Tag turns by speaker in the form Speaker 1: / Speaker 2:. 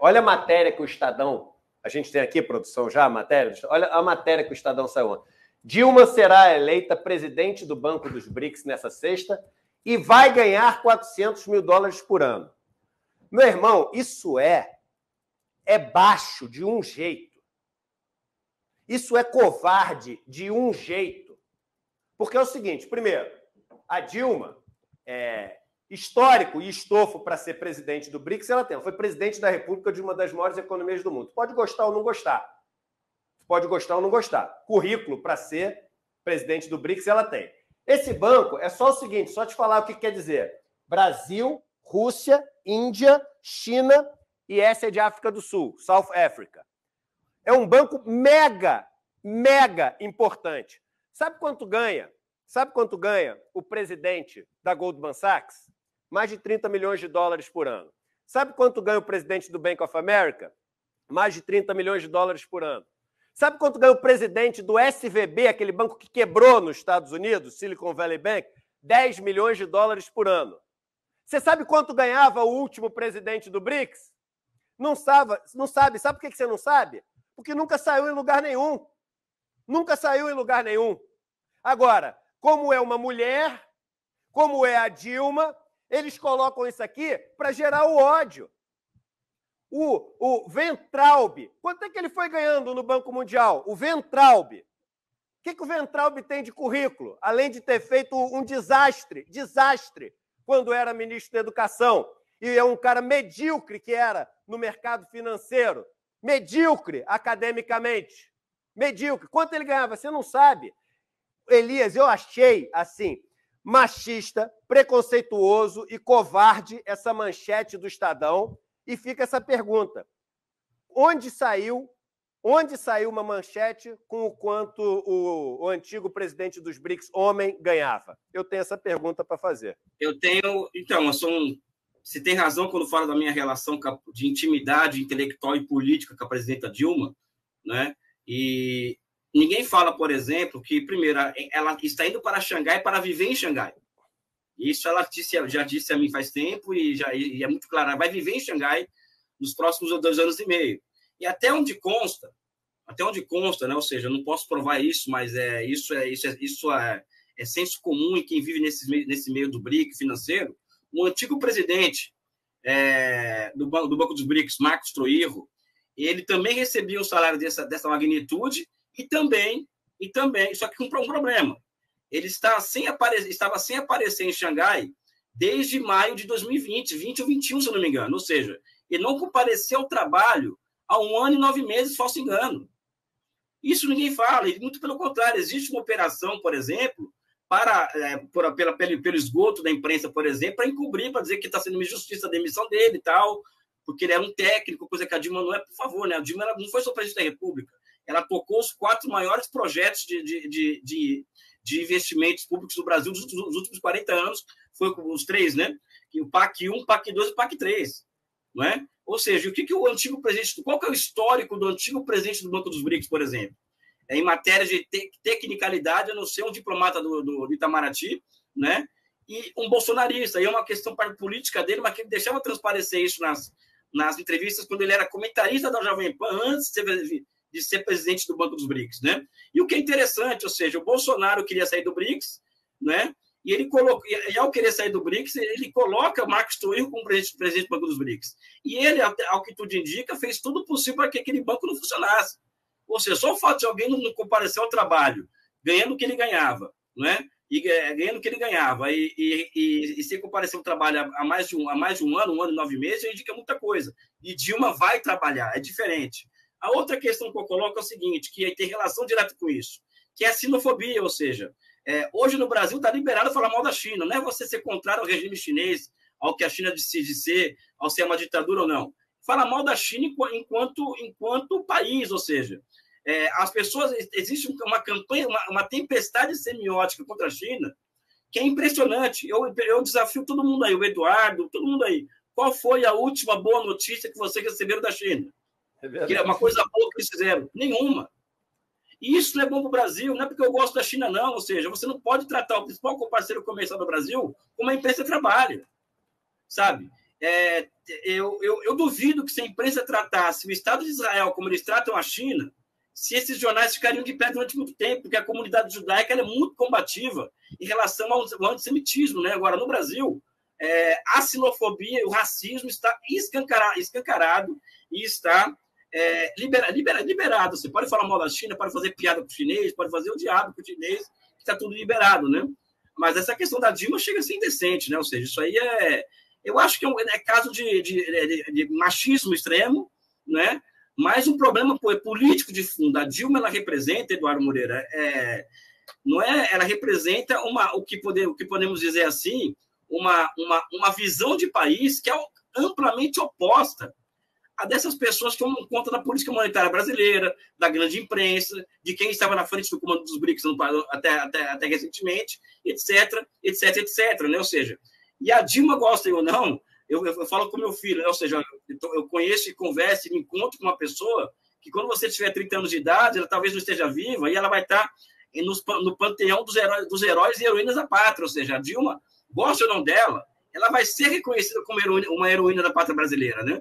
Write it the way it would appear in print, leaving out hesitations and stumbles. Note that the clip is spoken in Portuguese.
Speaker 1: Olha a matéria que o Estadão... A gente tem aqui, produção, já a matéria? Olha a matéria que o Estadão saiu ontem. Dilma será eleita presidente do Banco dos BRICS nessa sexta e vai ganhar $400 mil por ano. Meu irmão, isso é baixo de um jeito. Isso é covarde de um jeito. Porque é o seguinte, primeiro, a Dilma, histórico e estofo para ser presidente do BRICS, ela tem. Ela foi presidente da República de uma das maiores economias do mundo. Pode gostar ou não gostar. Pode gostar ou não gostar. Currículo para ser presidente do BRICS ela tem. Esse banco é só o seguinte, só te falar o que quer dizer. Brasil, Rússia, Índia, China e essa é de África do Sul, South Africa. É um banco mega importante. Sabe quanto ganha? Sabe quanto ganha o presidente da Goldman Sachs? Mais de $30 milhões por ano. Sabe quanto ganha o presidente do Bank of America? Mais de $30 milhões por ano. Sabe quanto ganha o presidente do SVB, aquele banco que quebrou nos Estados Unidos, Silicon Valley Bank? $10 milhões por ano. Você sabe quanto ganhava o último presidente do BRICS? Não sabe. Sabe por que você não sabe? Porque nunca saiu em lugar nenhum. Nunca saiu em lugar nenhum. Agora, como é uma mulher, como é a Dilma, eles colocam isso aqui para gerar o ódio. O Ventralbe, quanto é que ele foi ganhando no Banco Mundial? O Ventralbe. O que o Ventralbe tem de currículo? Além de ter feito um desastre, quando era ministro da Educação. E é um cara medíocre que era no mercado financeiro. Medíocre academicamente. Medíocre. Quanto ele ganhava? Você não sabe. Elias, eu achei, assim, machista, preconceituoso e covarde essa manchete do Estadão. E fica essa pergunta. Onde saiu uma manchete com o quanto o antigo presidente dos BRICS, homem, ganhava? Eu tenho essa pergunta para fazer.
Speaker 2: Eu tenho... Então, você tem razão quando fala da minha relação de intimidade intelectual e política com a presidenta Dilma, né? E ninguém fala, por exemplo, que, primeiro, ela está indo para Xangai para viver em Xangai. Isso ela já disse a mim faz tempo e é muito claro. Ela vai viver em Xangai nos próximos 2 anos e meio. E até onde consta, né? Ou seja, eu não posso provar isso, mas isso é senso comum em quem vive nesse meio do BRIC financeiro. O antigo presidente do Banco dos BRICS, Marcos Troirro, ele também recebia um salário dessa magnitude e também, só que com um problema. Ele estava sem aparecer em Xangai desde maio de 2020, 20 ou 21, se eu não me engano. Ou seja, ele não compareceu ao trabalho há 1 ano e 9 meses, falso engano. Isso ninguém fala, e muito pelo contrário. Existe uma operação, por exemplo, pelo esgoto da imprensa, por exemplo, para encobrir, para dizer que está sendo uma injustiça a demissão dele e tal, porque ele era um técnico, coisa que a Dilma não é, por favor, né? A Dilma não foi só presidente da República. Ela tocou os 4 maiores projetos de investimentos públicos do Brasil dos últimos 40 anos, foi os 3, né? O PAC 1, PAC 2 e PAC 3, não é? Ou seja, o que o antigo presidente, qual que é o histórico do antigo presidente do Banco dos BRICS, por exemplo? Em matéria de tecnicalidade, eu não sei, um diplomata do Itamaraty, né? E um bolsonarista, e é uma questão política dele, mas que ele deixava transparecer isso nas entrevistas quando ele era comentarista da Jovem Pan, antes de ser presidente do Banco dos BRICS, né? E o que é interessante, ou seja, o Bolsonaro queria sair do BRICS, né? E ele e ao querer sair do BRICS, ele coloca Marcos Troirro como presidente do Banco dos BRICS. E ele, ao que tudo indica, fez tudo possível para que aquele banco não funcionasse. Ou seja, só o fato de alguém não comparecer ao trabalho, ganhando o que ele ganhava, né? E ganhando o que ele ganhava, e se comparecer ao trabalho há mais de um ano, 1 ano e 9 meses, já indica muita coisa. E Dilma vai trabalhar, é diferente. A outra questão que eu coloco é o seguinte, que tem relação direta com isso, que é a sinofobia, ou seja, hoje no Brasil está liberado falar mal da China, não é você ser contrário ao regime chinês, ao que a China decide ser, ao ser uma ditadura ou não. Fala mal da China enquanto país, ou seja, as pessoas, existe uma campanha, uma tempestade semiótica contra a China, que é impressionante. Eu desafio todo mundo aí, o Eduardo, todo mundo aí. Qual foi a última boa notícia que vocês receberam da China? Que é uma coisa boa que eles fizeram? Nenhuma. E isso não é bom para o Brasil, não é porque eu gosto da China, não. Ou seja, você não pode tratar o principal parceiro comercial do Brasil como a empresa de trabalho, sabe? eu duvido que se a imprensa tratasse o Estado de Israel como eles tratam a China, se esses jornais ficariam de pé durante muito tempo, porque a comunidade judaica é muito combativa em relação ao antissemitismo, né? Agora, no Brasil, a xenofobia e o racismo está escancarado e está liberado. Você pode falar mal da China, pode fazer piada com o chinês, pode fazer o diabo com o chinês, que está tudo liberado, né? Mas essa questão da Dilma chega a ser indecente, né? Ou seja, isso aí eu acho que é caso de machismo extremo, né? Mas um problema político de fundo. A Dilma, ela representa, Eduardo Moreira, ela representa o que podemos dizer assim, uma visão de país que é amplamente oposta a dessas pessoas que tomam conta da política monetária brasileira, da grande imprensa, de quem estava na frente do comando dos BRICS até recentemente, etc, etc, etc, né? Ou seja, e a Dilma, gosta ou não, eu falo com meu filho, né? Ou seja, eu conheço e converso e me encontro com uma pessoa que quando você tiver 30 anos de idade, ela talvez não esteja viva e ela vai estar no panteão dos heróis e heroínas da pátria. Ou seja, a Dilma, gosta ou não dela, ela vai ser reconhecida como uma heroína da pátria brasileira, né?